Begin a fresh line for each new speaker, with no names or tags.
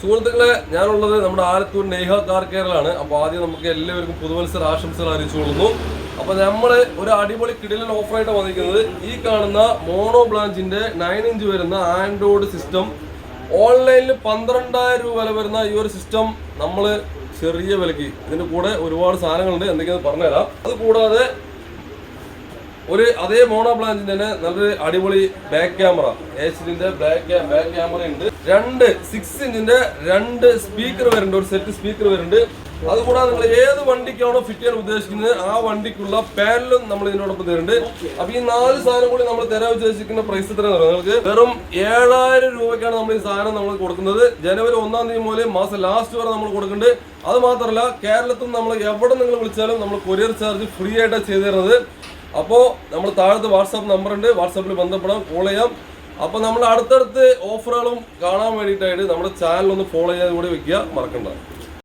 സുഹൃത്തുക്കളെ, ഞാനുള്ളത് നമ്മുടെ ആലത്തൂർ നെയ്ഹ കാർ കെയറിലാണ്. അപ്പോൾ ആദ്യം നമുക്ക് എല്ലാവർക്കും പുതുവത്സര ആശംസകൾ അറിയിച്ചുകൊള്ളുന്നു. അപ്പോൾ നമ്മൾ ഒരു അടിപൊളി കിടിലൻ ഓഫറായിട്ട് വന്നിരിക്കുന്നത് ഈ കാണുന്ന മോണോ ബ്ലാഞ്ചിന്റെ 9 ഇഞ്ച് വരുന്ന ആൻഡ്രോയിഡ് സിസ്റ്റം. ഓൺലൈനിൽ 12,000 രൂപ വില വരുന്ന ഈ ഒരു സിസ്റ്റം നമ്മൾ ചെറിയ വിലയ്ക്ക്, ഇതിന്റെ കൂടെ ഒരുപാട് സാധനങ്ങളുണ്ട്, എന്തൊക്കെയാണെന്ന് പറഞ്ഞുതരാം. അത് കൂടാതെ അതേ മോണോ ബ്ലാഞ്ചിന്റെ തന്നെ നല്ലൊരു അടിപൊളി back camera, HD back camera ഉണ്ട്. 6 ഇഞ്ചിന്റെ 2 സ്പീക്കർ വരുന്നുണ്ട്, ഒരു സെറ്റ് സ്പീക്കർ വരുന്നുണ്ട്. അതുകൂടാതെ നിങ്ങൾ ഏത് വണ്ടിക്കാണോ ഫിറ്റ് ചെയ്യാൻ ഉദ്ദേശിക്കുന്നത് ആ വണ്ടിക്കുള്ള പാനലും നമ്മൾ ഇതിനോടൊപ്പം തരുന്നുണ്ട്. അപ്പൊ ഈ 4 സാധനം കൂടി നമ്മൾ തരാൻ ഉദ്ദേശിക്കുന്ന പ്രൈസ് എത്ര നിങ്ങൾക്ക് വെറും 7,000 രൂപയ്ക്കാണ് നമ്മൾ ഈ സാധനം നമ്മൾ കൊടുക്കുന്നത്. ജനുവരി 1-ാം തീയതി മുതൽ മാസം ലാസ്റ്റ് വരെ നമ്മൾ കൊടുക്കുന്നുണ്ട്. അത് മാത്രമല്ല, കേരളത്തിൽ നമ്മൾ എവിടെ നിങ്ങൾ വിളിച്ചാലും നമ്മൾ കൊറിയർ ചാർജ് ഫ്രീ ആയിട്ടാണ് ചെയ്തു തരുന്നത്. അപ്പോൾ നമ്മൾ താഴത്ത് വാട്സാപ്പ് നമ്പർ ഉണ്ട്, വാട്സാപ്പിൽ ബന്ധപ്പെടാം, കോൾ ചെയ്യാം. അപ്പോൾ നമ്മൾ അടുത്തടുത്ത് ഓഫറുകളും കാണാൻ വേണ്ടിയിട്ടായിട്ട് നമ്മുടെ ചാനൽ ഒന്ന് ഫോളോ ചെയ്യാൻ കൂടി വെക്കുക, മറക്കണ്ട.